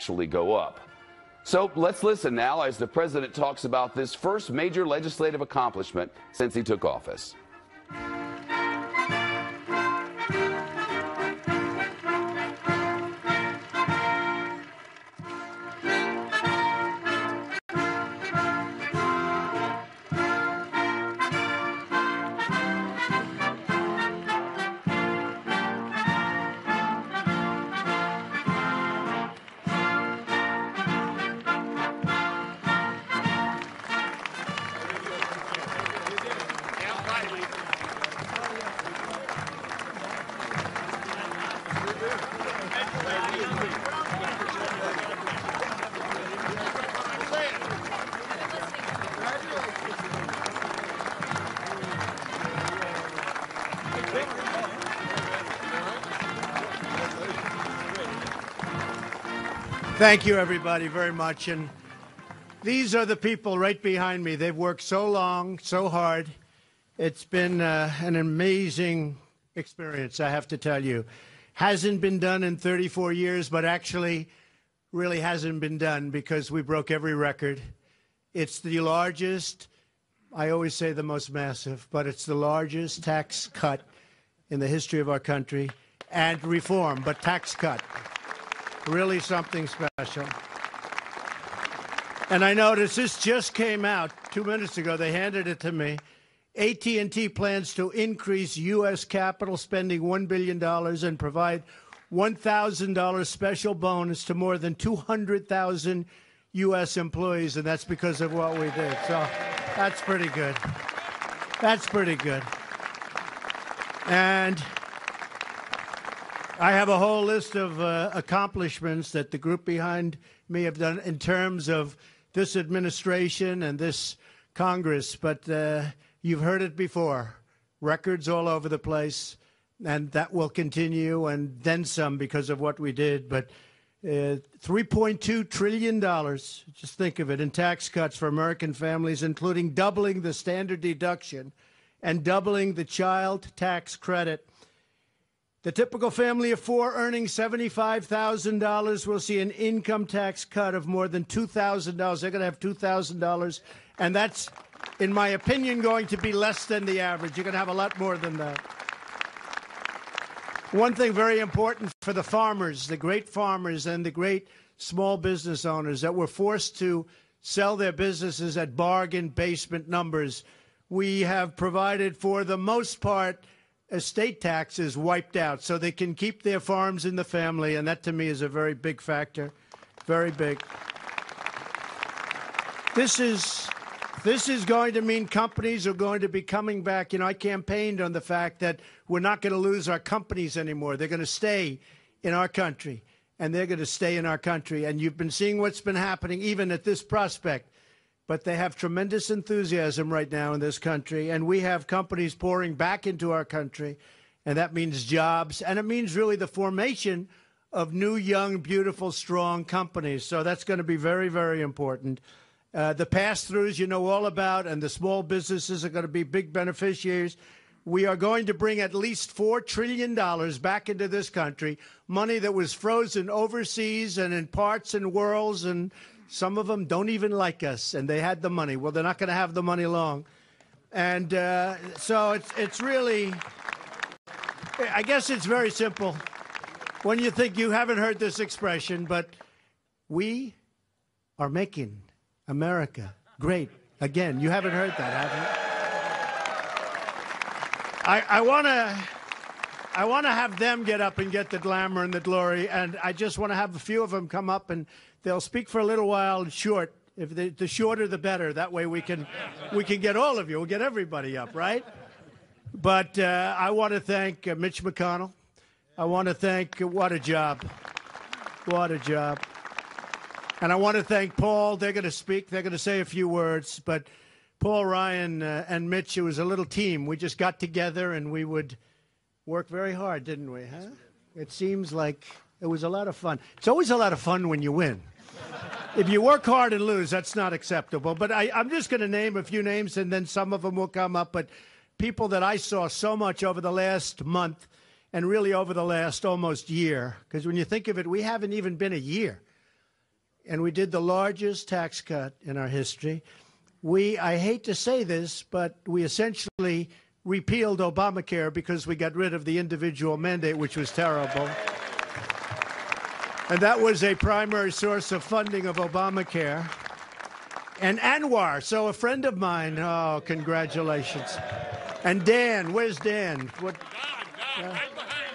actually go up. So let's listen now as the president talks about this first major legislative accomplishment since he took office. Thank you, everybody, very much. And these are the people right behind me. They've worked so long, so hard. It's been an amazing experience, I have to tell you. Hasn't been done in 34 years, but actually really hasn't been done because we broke every record. It's the largest, I always say the most massive, but it's the largest tax cut in the history of our country. And reform, but tax cut. Really something special. And I noticed this just came out 2 minutes ago. They handed it to me. AT&T plans to increase U.S. capital spending $1 billion and provide $1,000 special bonus to more than 200,000 U.S. employees, and that's because of what we did. So that's pretty good. That's pretty good. And I have a whole list of accomplishments that the group behind me have done in terms of this administration and this Congress, but you've heard it before. Records all over the place, and that will continue, and then some because of what we did. But $3.2 trillion, just think of it, in tax cuts for American families, including doubling the standard deduction and doubling the child tax credit. The typical family of four earning $75,000 will see an income tax cut of more than $2,000. They're going to have $2,000, and that's, in my opinion, going to be less than the average. You're going to have a lot more than that. One thing very important for the farmers, the great farmers and the great small business owners that were forced to sell their businesses at bargain basement numbers, we have provided, for the most part, estate taxes wiped out so they can keep their farms in the family, and that to me is a very big factor, very big. This is going to mean companies are going to be coming back. You know, I campaigned on the fact that we're not going to lose our companies anymore. They're going to stay in our country, and they're going to stay in our country. And you've been seeing what's been happening even at this prospect. But they have tremendous enthusiasm right now in this country, and we have companies pouring back into our country, and that means jobs, and it means really the formation of new, young, beautiful, strong companies. So that's going to be very, very important. The pass-throughs you know all about, and the small businesses are going to be big beneficiaries. We are going to bring at least $4 trillion back into this country, money that was frozen overseas and in parts and worlds, and some of them don't even like us, and they had the money. Well, they're not going to have the money long. And so it's really, I guess it's very simple when you think you haven't heard this expression, but we are making America great again. You haven't heard that, have you? I want to have them get up and get the glamour and the glory, and I just want to have a few of them come up, and they'll speak for a little while short. If the shorter, the better. That way we can get all of you. We'll get everybody up, right? But I want to thank Mitch McConnell. I want to thank, what a job. What a job. And I want to thank Paul. They're going to speak. They're going to say a few words. But Paul, Ryan, and Mitch, it was a little team. We just got together, and we would work very hard, didn't we? Huh? It seems like it was a lot of fun. It's always a lot of fun when you win. If you work hard and lose, that's not acceptable. But I'm just going to name a few names, and then some of them will come up. But people that I saw so much over the last month and really over the last almost year, because when you think of it, we haven't even been a year. and we did the largest tax cut in our history. I hate to say this, but we essentially repealed Obamacare because we got rid of the individual mandate, which was terrible. And that was a primary source of funding of Obamacare. And Anwar, so a friend of mine, oh, congratulations. And Dan, where's Dan? What?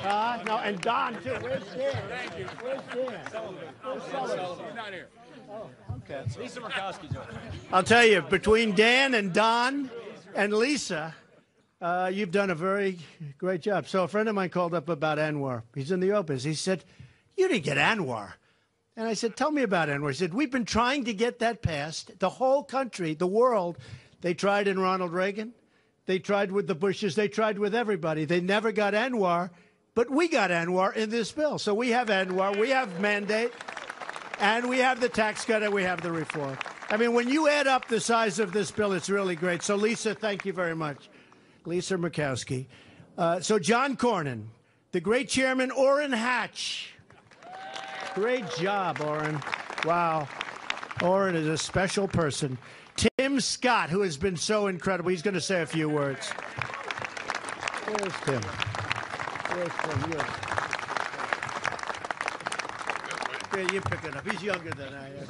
No, and Don, too. Where's Dan? Thank you. Where's Dan? Where's Sullivan? He's not here. Oh, okay. Lisa Murkowski's over. I'll tell you, between Dan and Don and Lisa, you've done a very great job. So a friend of mine called up about Anwar. He's in the Opus. He said, you didn't get Anwar. And I said, tell me about Anwar. He said, we've been trying to get that passed. The whole country, the world, they tried in Ronald Reagan. They tried with the Bushes. They tried with everybody. They never got Anwar, but we got Anwar in this bill. So we have Anwar, we have mandate, and we have the tax cut, and we have the reform. I mean, when you add up the size of this bill, it's really great. So, Lisa, thank you very much. Lisa Murkowski. So, John Cornyn, the great chairman, Orrin Hatch. Great job, Orrin. Wow. Orrin is a special person. Tim Scott, who has been so incredible. He's going to say a few words. Where's Tim? Where's Tim? Yeah, you pick it up. He's younger than I am.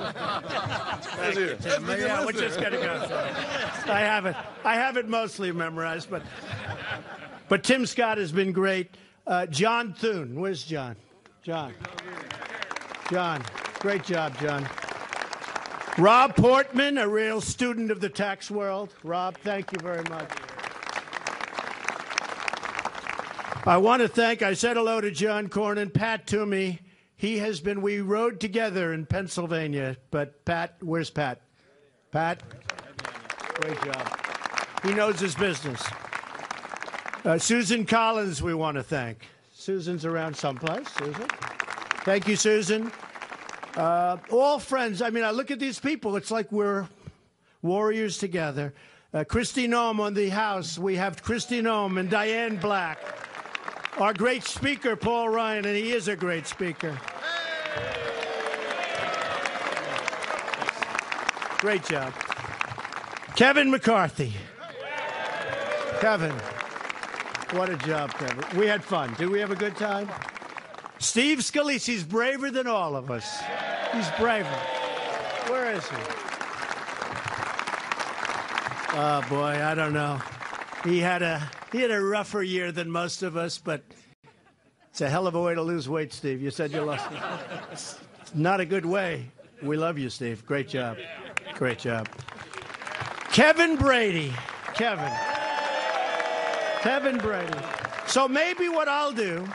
Thank you, Tim. Yeah, we're just going to go. I have it mostly memorized, but Tim Scott has been great. John Thune. Where's John? John, great job, John. Rob Portman, a real student of the tax world. Rob, thank you very much. I want to thank, I said hello to John Cornyn, Pat Toomey. We rode together in Pennsylvania, but Pat, where's Pat? Pat, great job. He knows his business. Susan Collins, we want to thank. Susan's around someplace. Susan. Thank you, Susan. All friends. I mean, I look at these people. It's like we're warriors together. Kristi Noem on the House. We have Kristi Noem and Diane Black. Our great speaker, Paul Ryan, and he is a great speaker. Great job. Kevin McCarthy. Kevin. What a job, Kevin. We had fun. Did we have a good time? Steve Scalise, he's braver than all of us. He's braver. Where is he? Oh, boy, I don't know. He had a rougher year than most of us, but it's a hell of a way to lose weight, Steve. You said you lost it. It's not a good way. We love you, Steve. Great job. Great job. Kevin Brady. Kevin Brady. So maybe what I'll do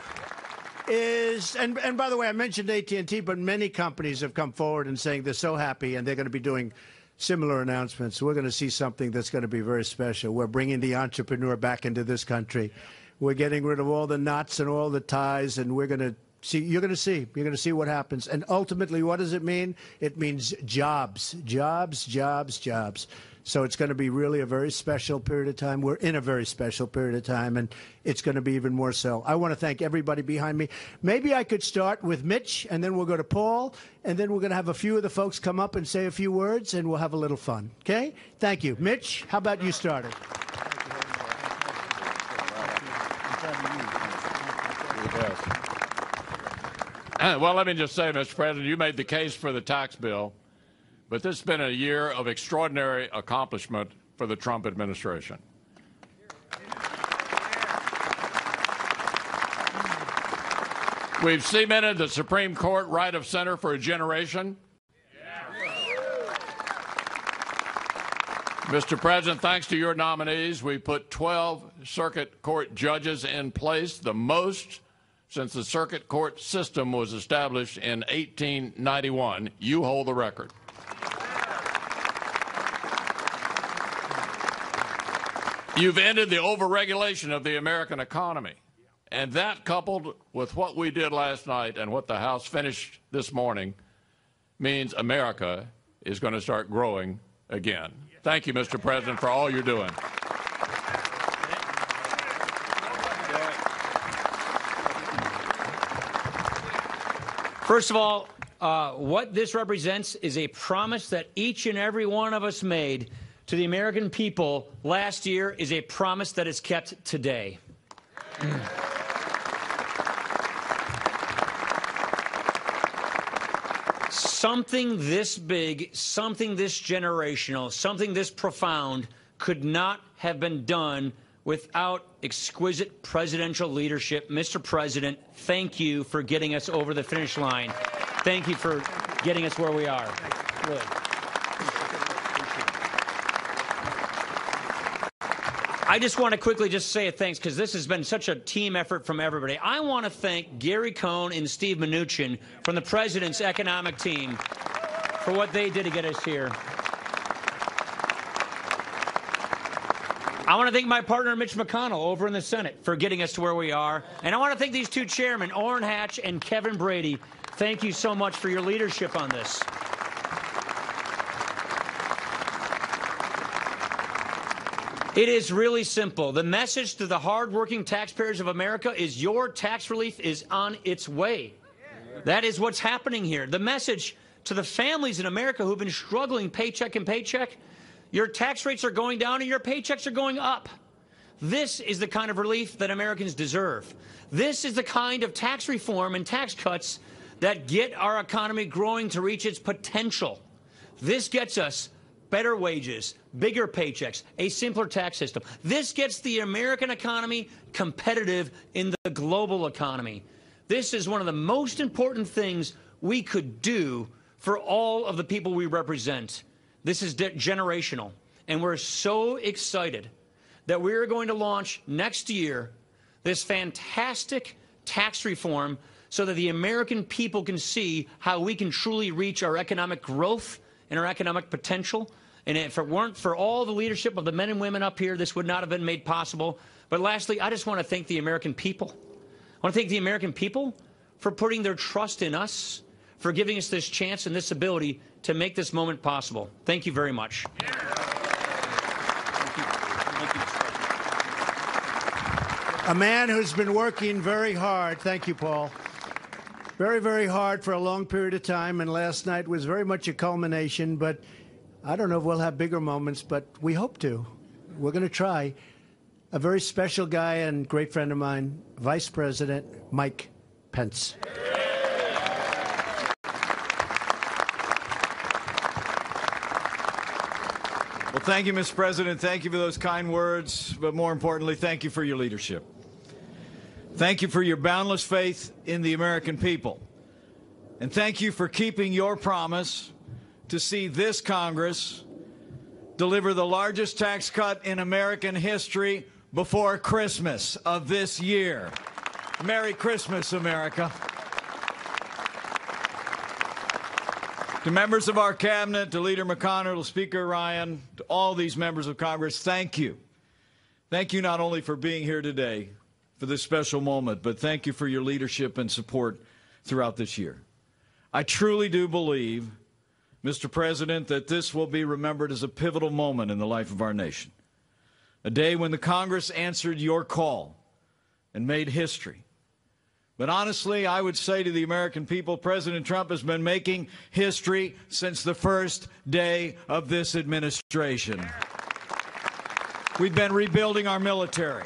is, and by the way, I mentioned AT&T, but many companies have come forward and saying they're so happy, and they're going to be doing similar announcements. We're going to see something that's going to be very special. We're bringing the entrepreneur back into this country. We're getting rid of all the knots and all the ties, and we're going to see. You're going to see what happens. And ultimately, what does it mean? It means jobs, jobs, jobs, jobs. So it's going to be really a very special period of time. We're in a very special period of time, and it's going to be even more so. I want to thank everybody behind me. Maybe I could start with Mitch, and then we'll go to Paul, and then we're going to have a few of the folks come up and say a few words, and we'll have a little fun. Okay? Thank you. Mitch, how about you start it? Well, let me just say, Mr. President, you made the case for the tax bill. But this has been a year of extraordinary accomplishment for the Trump administration. We've cemented the Supreme Court right of center for a generation. Mr. President, thanks to your nominees, we put 12 circuit court judges in place, the most since the circuit court system was established in 1891. You hold the record. You've ended the overregulation of the American economy. And that, coupled with what we did last night and what the House finished this morning, means America is going to start growing again. Thank you, Mr. President, for all you're doing. First of all, What this represents is a promise that each and every one of us made to the American people last year is a promise that is kept today. Something this big, something this generational, something this profound could not have been done without exquisite presidential leadership. Mr. President, thank you for getting us over the finish line. Thank you for getting us where we are. Really. I just want to quickly just say thanks because this has been such a team effort from everybody. I want to thank Gary Cohn and Steve Mnuchin from the President's economic team for what they did to get us here. I want to thank my partner, Mitch McConnell, over in the Senate for getting us to where we are. And I want to thank these two chairmen, Orrin Hatch and Kevin Brady. Thank you so much for your leadership on this. It is really simple. The message to the hardworking taxpayers of America is your tax relief is on its way. That is what's happening here. The message to the families in America who've been struggling paycheck and paycheck, your tax rates are going down and your paychecks are going up. This is the kind of relief that Americans deserve. This is the kind of tax reform and tax cuts that get our economy growing to reach its potential. This gets us better wages, bigger paychecks, a simpler tax system. This gets the American economy competitive in the global economy. This is one of the most important things we could do for all of the people we represent. This is generational, and we're so excited that we're going to launch next year this fantastic tax reform so that the American people can see how we can truly reach our economic growth and our economic potential. And if it weren't for all the leadership of the men and women up here, this would not have been made possible. But lastly, I just want to thank the American people. I want to thank the American people for putting their trust in us, for giving us this chance and this ability to make this moment possible. Thank you very much. A man who's been working very hard. Thank you, Paul. Very, very hard for a long period of time, and last night was very much a culmination, but I don't know if we'll have bigger moments, but we hope to. We're going to try. A very special guy and great friend of mine, Vice President Mike Pence. Well, thank you, Mr. President. Thank you for those kind words, but more importantly, thank you for your leadership. Thank you for your boundless faith in the American people. And thank you for keeping your promise to see this Congress deliver the largest tax cut in American history before Christmas of this year. Merry Christmas, America. To members of our cabinet, to Leader McConnell, to Speaker Ryan, to all these members of Congress, thank you. Thank you not only for being here today for this special moment, but thank you for your leadership and support throughout this year. I truly do believe, Mr. President, that this will be remembered as a pivotal moment in the life of our nation. A day when the Congress answered your call and made history. But honestly, I would say to the American people, President Trump has been making history since the first day of this administration. We've been rebuilding our military,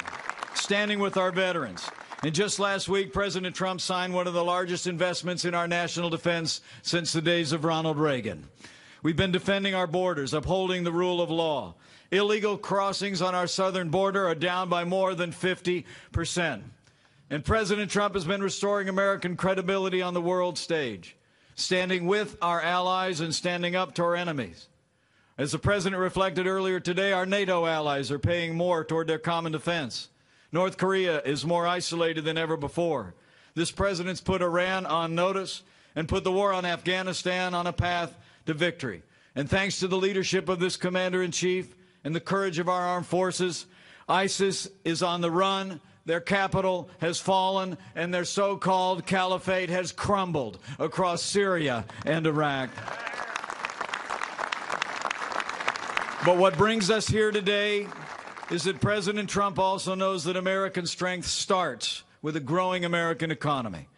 standing with our veterans. And just last week, President Trump signed one of the largest investments in our national defense since the days of Ronald Reagan. We've been defending our borders, upholding the rule of law. Illegal crossings on our southern border are down by more than 50%. And President Trump has been restoring American credibility on the world stage, standing with our allies and standing up to our enemies. As the President reflected earlier today, our NATO allies are paying more toward their common defense. North Korea is more isolated than ever before. This president's put Iran on notice and put the war on Afghanistan on a path to victory. And thanks to the leadership of this commander-in-chief and the courage of our armed forces, ISIS is on the run, their capital has fallen, and their so-called caliphate has crumbled across Syria and Iraq. But what brings us here today is that President Trump also knows that American strength starts with a growing American economy.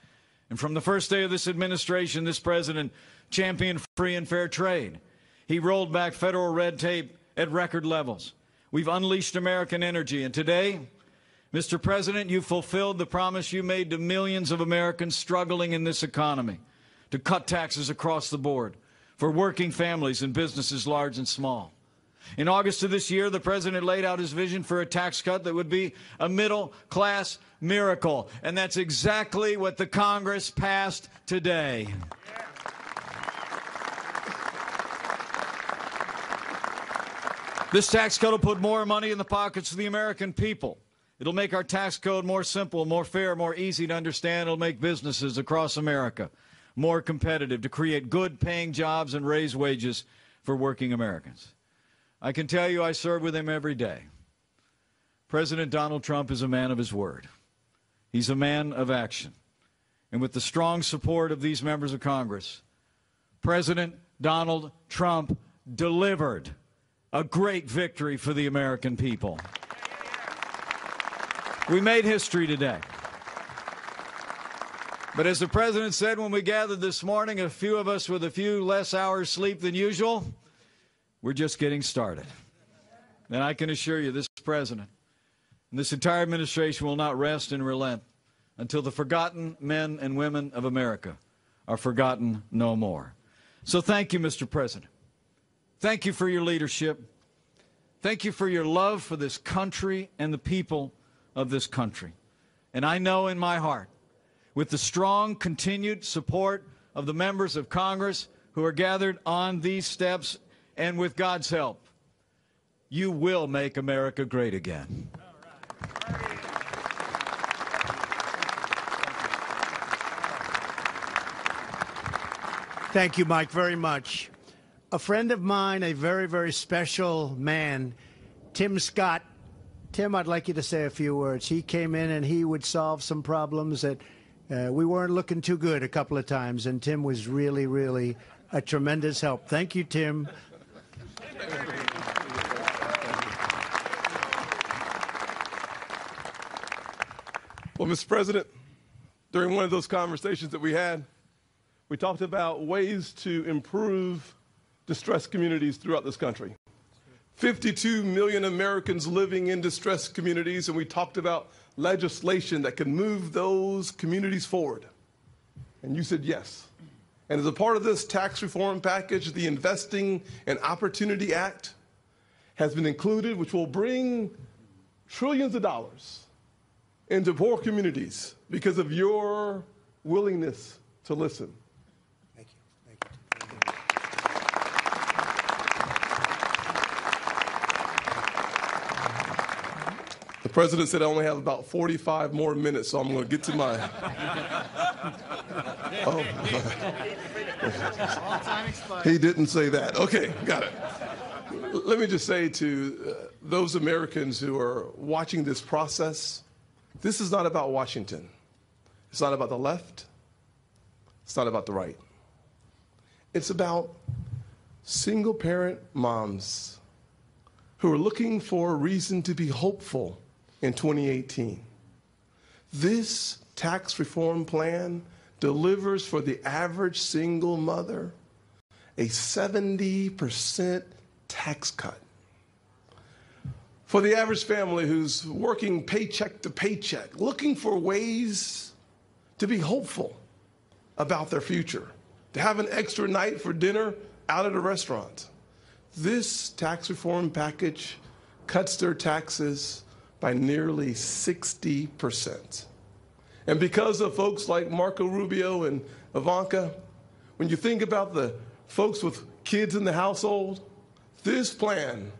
And from the first day of this administration, this president championed free and fair trade. He rolled back federal red tape at record levels. We've unleashed American energy. And today, Mr. President, you fulfilled the promise you made to millions of Americans struggling in this economy to cut taxes across the board for working families and businesses large and small. In August of this year, the president laid out his vision for a tax cut that would be a middle-class miracle. And that's exactly what the Congress passed today. This tax cut will put more money in the pockets of the American people. It'll make our tax code more simple, more fair, more easy to understand. It'll make businesses across America more competitive to create good-paying jobs and raise wages for working Americans. I can tell you I serve with him every day. President Donald Trump is a man of his word. He's a man of action. And with the strong support of these members of Congress, President Donald Trump delivered a great victory for the American people. We made history today. But as the president said when we gathered this morning, a few of us with a few less hours sleep than usual, we're just getting started. And I can assure you this president and this entire administration will not rest and relent until the forgotten men and women of America are forgotten no more. So thank you, Mr. President. Thank you for your leadership. Thank you for your love for this country and the people of this country. And I know in my heart, with the strong continued support of the members of Congress who are gathered on these steps, and with God's help, you will make America great again. Thank you, Mike, very much. A friend of mine, a very, very special man, Tim Scott. Tim, I'd like you to say a few words. He came in and he would solve some problems that we weren't looking too good a couple of times, and Tim was really, really a tremendous help. Thank you, Tim. Well, Mr. President, during one of those conversations that we had, we talked about ways to improve distressed communities throughout this country. 52 million Americans living in distressed communities, and we talked about legislation that could move those communities forward. And you said yes. And as a part of this tax reform package, the Investing in Opportunity Act has been included, which will bring trillions of dollars into poor communities because of your willingness to listen. Thank you. Thank you. The president said I only have about 45 more minutes, so I'm going to get to my... Oh. He didn't say that. Okay, got it. Let me just say to those Americans who are watching this process, this is not about Washington. It's not about the left. It's not about the right. It's about single-parent moms who are looking for a reason to be hopeful in 2018. This tax reform plan delivers for the average single mother a 70% tax cut. For the average family who's working paycheck to paycheck, looking for ways to be hopeful about their future, to have an extra night for dinner out at a restaurant. This tax reform package cuts their taxes by nearly 60%. And because of folks like Marco Rubio and Ivanka, when you think about the folks with kids in the household, this plan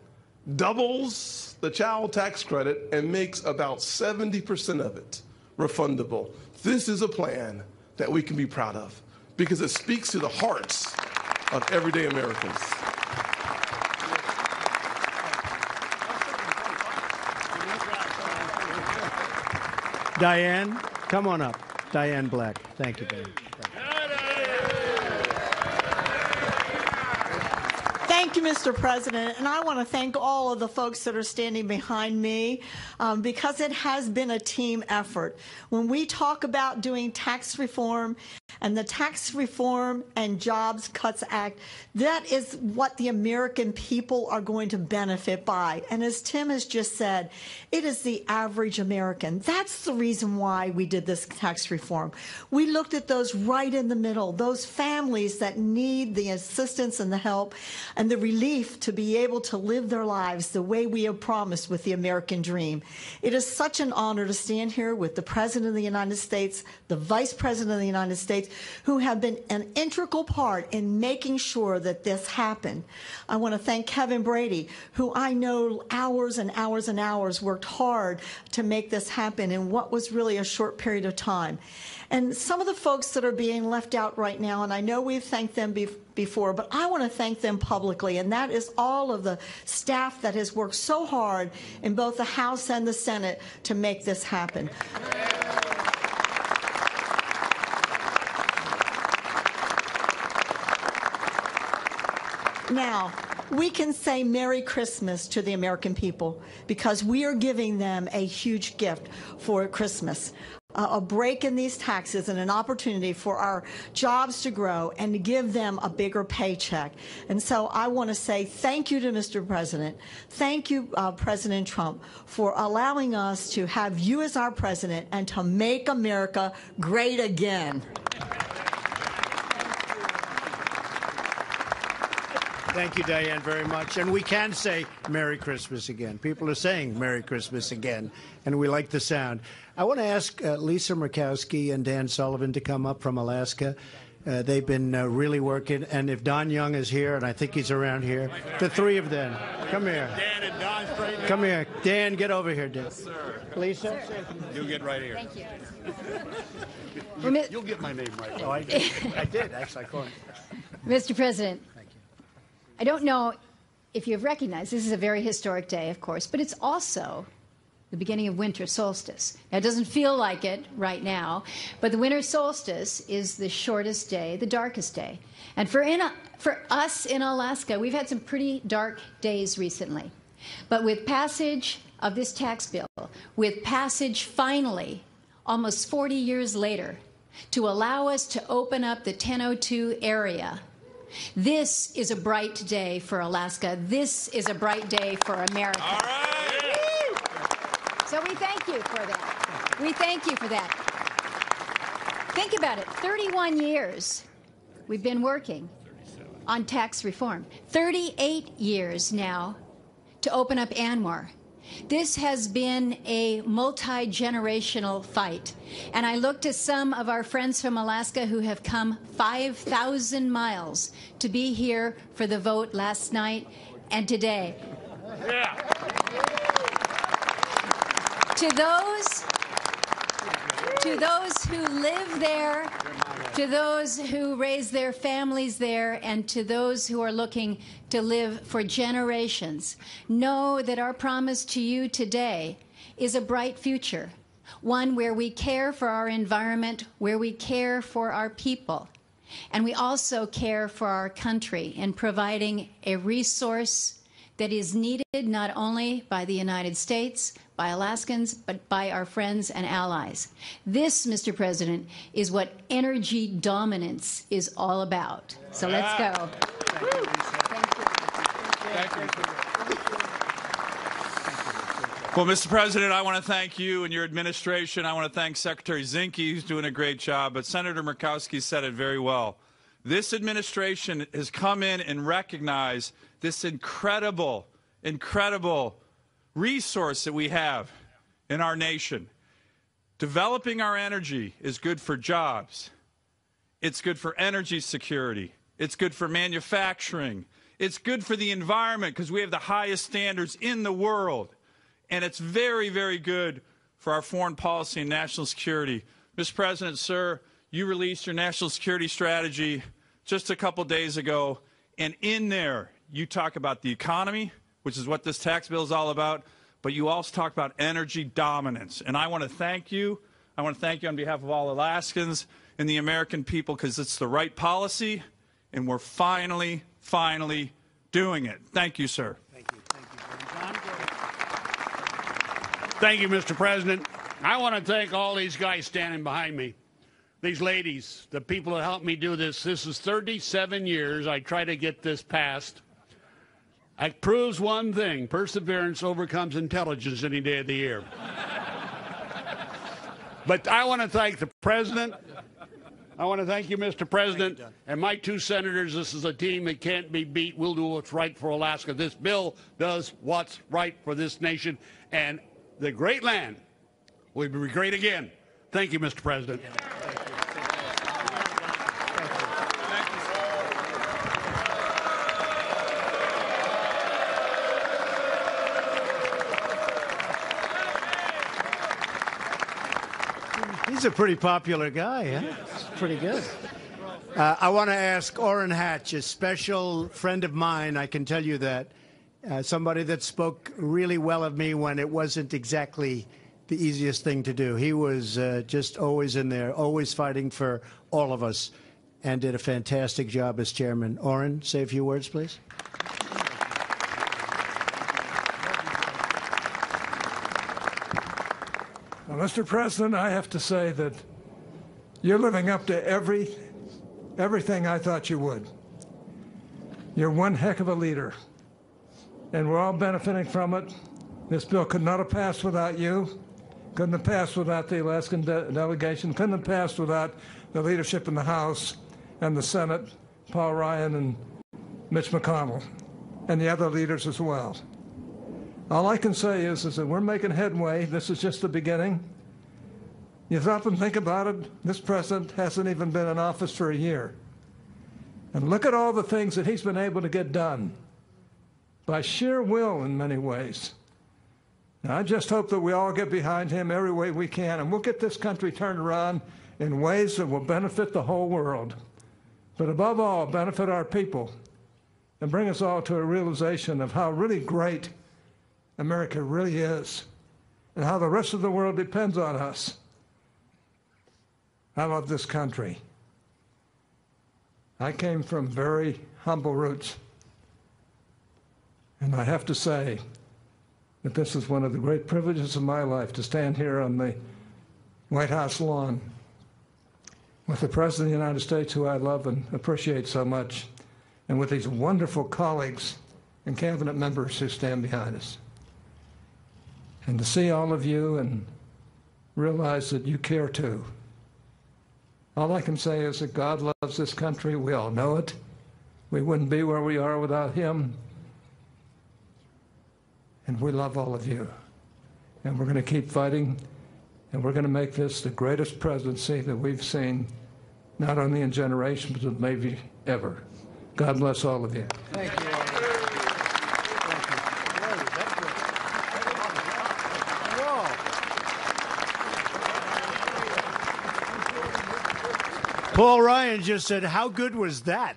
doubles the child tax credit and makes about 70% of it refundable. This is a plan that we can be proud of because it speaks to the hearts of everyday Americans. Diane, come on up. Diane Black. Thank you, Diane. Thank you, Mr. President. And I want to thank all of the folks that are standing behind me because it has been a team effort. When we talk about doing tax reform and the Tax Reform and Jobs Cuts Act, that is what the American people are going to benefit by. And as Tim has just said, it is the average American. That's the reason why we did this tax reform. We looked at those right in the middle, those families that need the assistance and the help and the relief to be able to live their lives the way we have promised with the American dream. It is such an honor to stand here with the President of the United States, the Vice President of the United States, who have been an integral part in making sure that this happened. I want to thank Kevin Brady, who I know hours and hours and hours worked hard to make this happen in what was really a short period of time. And some of the folks that are being left out right now, and I know we've thanked them before, but I want to thank them publicly, and that is all of the staff that has worked so hard in both the House and the Senate to make this happen. Now, we can say Merry Christmas to the American people because we are giving them a huge gift for Christmas. A break in these taxes and an opportunity for our jobs to grow and to give them a bigger paycheck. And so I want to say thank you to Mr. President. Thank you, President Trump, for allowing us to have you as our president and to make America great again. Thank you, Diane, very much. And we can say Merry Christmas again. People are saying Merry Christmas again, and we like the sound. I want to ask Lisa Murkowski and Dan Sullivan to come up from Alaska. They've been really working. And if Don Young is here, and I think he's around here, the three of them, come here. Dan and Don straight in. Come here. Dan, get over here, Dan. Yes, sir. Lisa? You get right here. Thank you. You'll get my name right. Oh, I did, actually. I called him. Mr. President, I don't know if you've recognized this is a very historic day, of course, but it's also the beginning of winter solstice. Now, it doesn't feel like it right now, but the winter solstice is the shortest day, the darkest day. And for us in Alaska, we've had some pretty dark days recently. But with passage of this tax bill, with passage finally, almost 40 years later, to allow us to open up the 1002 area, this is a bright day for Alaska. This is a bright day for America. All right. So we thank you for that. We thank you for that. Think about it. 31 years we've been working on tax reform. 38 years now to open up ANWR. This has been a multi-generational fight. And I look to some of our friends from Alaska who have come 5,000 miles to be here for the vote last night and today. Yeah. To those who live there, to those who raise their families there, and to those who are looking to live for generations, know that our promise to you today is a bright future, one where we care for our environment, where we care for our people, and we also care for our country in providing a resource that is needed not only by the United States, by Alaskans, but by our friends and allies. This, Mr. President, is what energy dominance is all about. So let's go. Thank you. Thank you. Well, Mr. President, I want to thank you and your administration. I want to thank Secretary Zinke, who's doing a great job. But Senator Murkowski said it very well. This administration has come in and recognized this incredible resource that we have in our nation. Developing our energy is good for jobs. It's good for energy security. It's good for manufacturing. It's good for the environment because we have the highest standards in the world. And it's very, very good for our foreign policy and national security. Mr. President, sir, you released your national security strategy just a couple days ago, and in there you talk about the economy, which is what this tax bill is all about, but you also talk about energy dominance. And I want to thank you. I want to thank you on behalf of all Alaskans and the American people because it's the right policy, and we're finally doing it. Thank you, sir. Thank you. Thank you. John, go ahead. Thank you, Mr. President. I want to thank all these guys standing behind me, these ladies, the people that helped me do this. This is 37 years I try to get this passed. It proves one thing: perseverance overcomes intelligence any day of the year. But I want to thank the President. I want to thank you, Mr. President, and my two senators. This is a team that can't be beat. We'll do what's right for Alaska. This bill does what's right for this nation, and the great land will be great again. Thank you, Mr. President. He's a pretty popular guy, huh? It's pretty good. I want to ask Orrin Hatch, a special friend of mine, I can tell you that, somebody that spoke really well of me when it wasn't exactly the easiest thing to do. He was just always in there, always fighting for all of us, and did a fantastic job as chairman. Orrin, say a few words, please. Well, Mr. President, I have to say that you're living up to everything I thought you would. You're one heck of a leader, and we're all benefiting from it. This bill could not have passed without you, couldn't have passed without the Alaskan delegation, couldn't have passed without the leadership in the House and the Senate, Paul Ryan and Mitch McConnell, and the other leaders as well. All I can say is that we're making headway. This is just the beginning. You stop and think about it. This president hasn't even been in office for a year. And look at all the things that he's been able to get done by sheer will in many ways. Now, I just hope that we all get behind him every way we can, and we'll get this country turned around in ways that will benefit the whole world, but above all, benefit our people and bring us all to a realization of how really great America really is, and how the rest of the world depends on us. I love this country. I came from very humble roots, and I have to say that this is one of the great privileges of my life, to stand here on the White House lawn with the President of the United States, who I love and appreciate so much, and with these wonderful colleagues and cabinet members who stand behind us. And to see all of you and realize that you care too. All I can say is that God loves this country. We all know it. We wouldn't be where we are without him. And we love all of you. And we're going to keep fighting, and we're going to make this the greatest presidency that we've seen, not only in generations, but maybe ever. God bless all of you. Thank you. Paul Ryan just said, how good was that?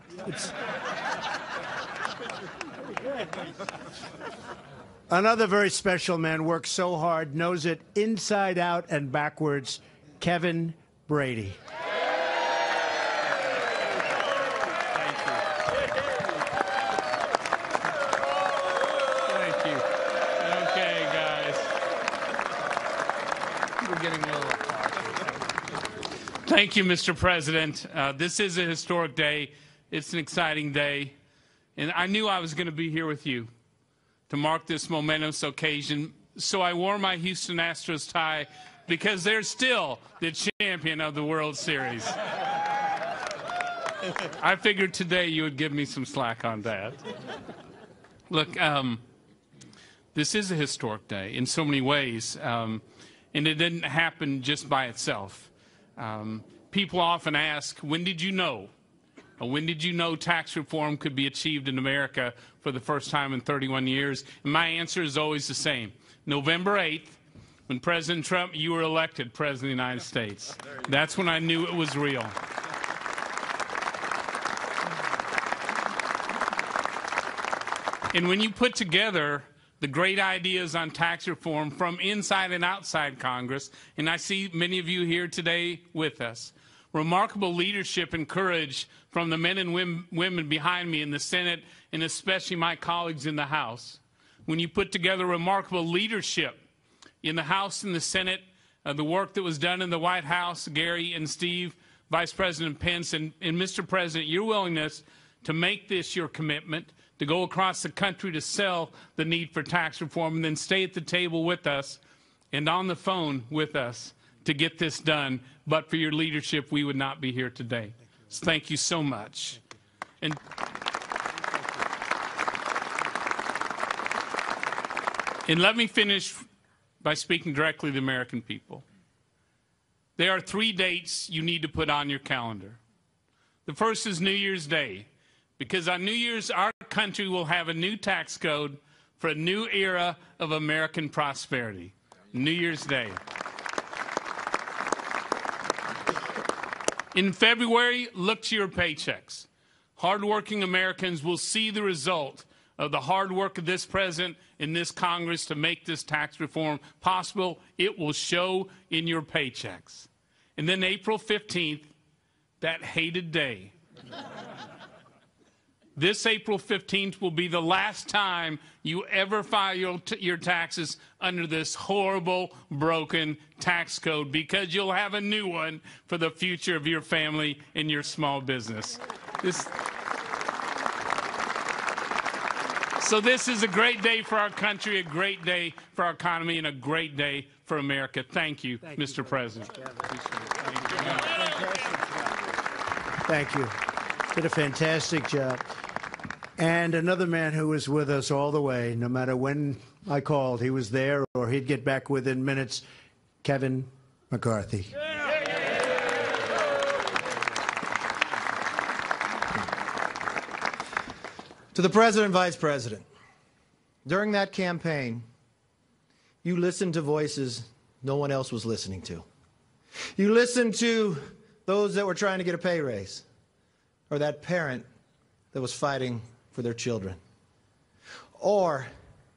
Another very special man, works so hard, knows it inside out and backwards, Kevin Brady. Thank you. Okay, guys. We're getting a little Thank you, Mr. President. This is a historic day. It's an exciting day. And I knew I was going to be here with you to mark this momentous occasion. So I wore my Houston Astros tie because they're still the champion of the World Series. I figured today you would give me some slack on that. Look, this is a historic day in so many ways. And it didn't happen just by itself. People often ask, when did you know? Or when did you know tax reform could be achieved in America for the first time in 31 years? And my answer is always the same. November 8th, when President Trump, you were elected President of the United States. That's when I knew it was real. And when you put together the great ideas on tax reform from inside and outside Congress, and I see many of you here today with us, remarkable leadership and courage from the men and women behind me in the Senate, and especially my colleagues in the House. When you put together remarkable leadership in the House and the Senate, the work that was done in the White House, Gary and Steve, Vice President Pence, and Mr. President, your willingness to make this your commitment, to go across the country to sell the need for tax reform, and then stay at the table with us and on the phone with us to get this done. But for your leadership, we would not be here today. So thank you so much. And let me finish by speaking directly to the American people. There are 3 dates you need to put on your calendar. The first is New Year's Day, because on New Year's, our country will have a new tax code for a new era of American prosperity. New Year's Day. In February, look to your paychecks. Hardworking Americans will see the result of the hard work of this president and this Congress to make this tax reform possible. It will show in your paychecks. And then April 15th, that hated day. This April 15th will be the last time you ever file your taxes under this horrible, broken tax code, because you'll have a new one for the future of your family and your small business. So this is a great day for our country, a great day for our economy, and a great day for America. Thank you, Mr. President. Thank you. Did a fantastic job. And another man who was with us all the way, no matter when I called, he was there or he'd get back within minutes, Kevin McCarthy. To the President and Vice President, during that campaign, you listened to voices no one else was listening to. You listened to those that were trying to get a pay raise, or that parent that was fighting for their children, or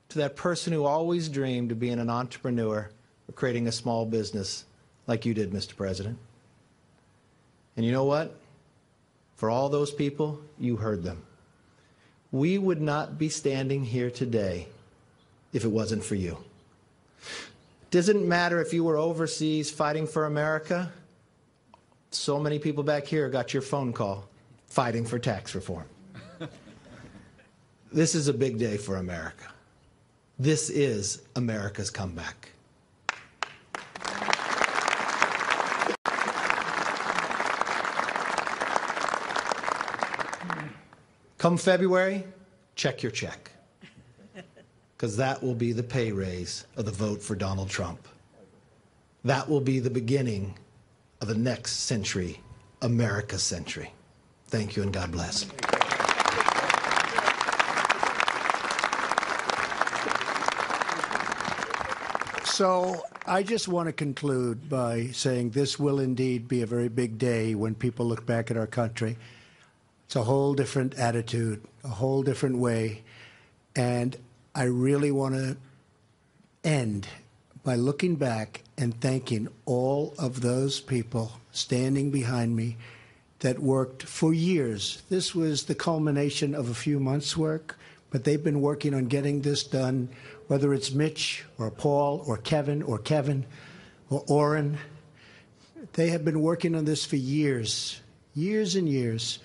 to that person who always dreamed of being an entrepreneur or creating a small business like you did, Mr. President. And you know what? For all those people, you heard them. We would not be standing here today if it wasn't for you. It doesn't matter if you were overseas fighting for America. So many people back here got your phone call fighting for tax reform. This is a big day for America. This is America's comeback. Come February, check your check, because that will be the pay raise of the vote for Donald Trump. That will be the beginning of the next century, America's century. Thank you and God bless. So I just want to conclude by saying this will indeed be a very big day when people look back at our country. It's a whole different attitude, a whole different way. And I really want to end by looking back and thanking all of those people standing behind me that worked for years. This was the culmination of a few months' work, but they've been working on getting this done, whether it's Mitch or Paul or Kevin or Orrin. They have been working on this for years, years and years.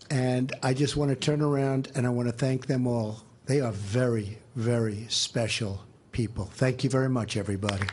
And I just want to turn around and I want to thank them all. They are very, very special people. Thank you very much, everybody.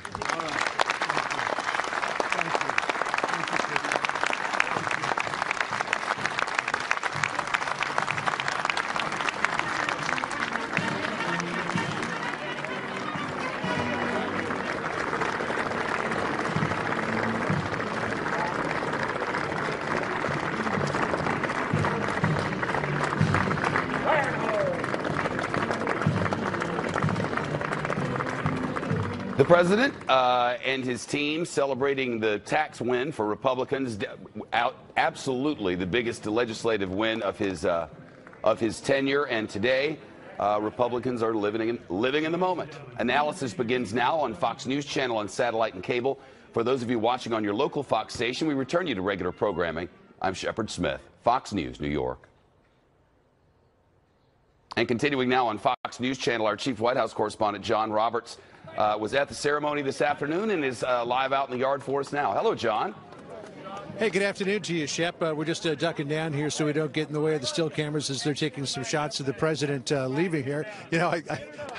The president and his team celebrating the tax win for Republicans, absolutely the biggest legislative win of his tenure. And today, Republicans are living in the moment. Analysis begins now on Fox News Channel on satellite and cable. For those of you watching on your local Fox station, we return you to regular programming. I'm Shepard Smith, Fox News, New York. And continuing now on Fox News Channel, our chief White House correspondent, John Roberts, was at the ceremony this afternoon and is live out in the yard for us now. Hello, John. Hey, good afternoon to you, Shep. We're just ducking down here so we don't get in the way of the still cameras as they're taking some shots of the president leaving here. You know,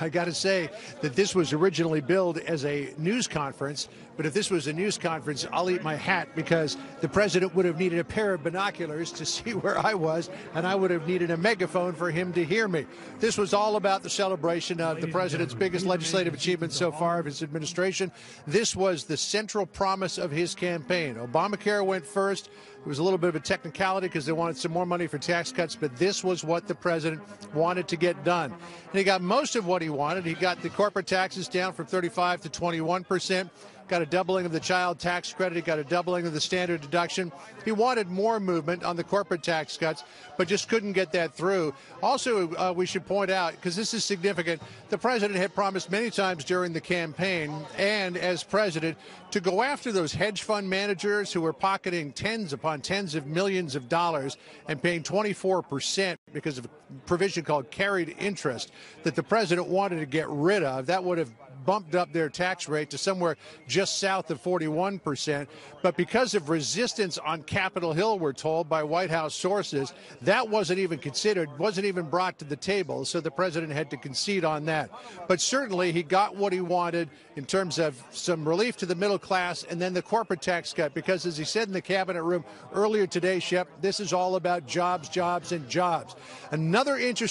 I got to say that this was originally billed as a news conference, but if this was a news conference, I'll eat my hat, because the president would have needed a pair of binoculars to see where I was, and I would have needed a megaphone for him to hear me. This was all about the celebration of the president's biggest legislative achievement so far of his administration. This was the central promise of his campaign. Obamacare went first. It was a little bit of a technicality because they wanted some more money for tax cuts, but this was what the president wanted to get done. And he got most of what he wanted. He got the corporate taxes down from 35 to 21%. Got a doubling of the child tax credit. He got a doubling of the standard deduction. He wanted more movement on the corporate tax cuts, but just couldn't get that through. Also, we should point out, because this is significant, the president had promised many times during the campaign and as president to go after those hedge fund managers who were pocketing tens upon tens of millions of dollars and paying 24% because of a provision called carried interest that the president wanted to get rid of. That would have bumped up their tax rate to somewhere just south of 41%. But because of resistance on Capitol Hill, we're told by White House sources, that wasn't even considered, wasn't even brought to the table. So the president had to concede on that. But certainly he got what he wanted in terms of some relief to the middle class and then the corporate tax cut, because as he said in the cabinet room earlier today, Shep, this is all about jobs, jobs, and jobs. Another interesting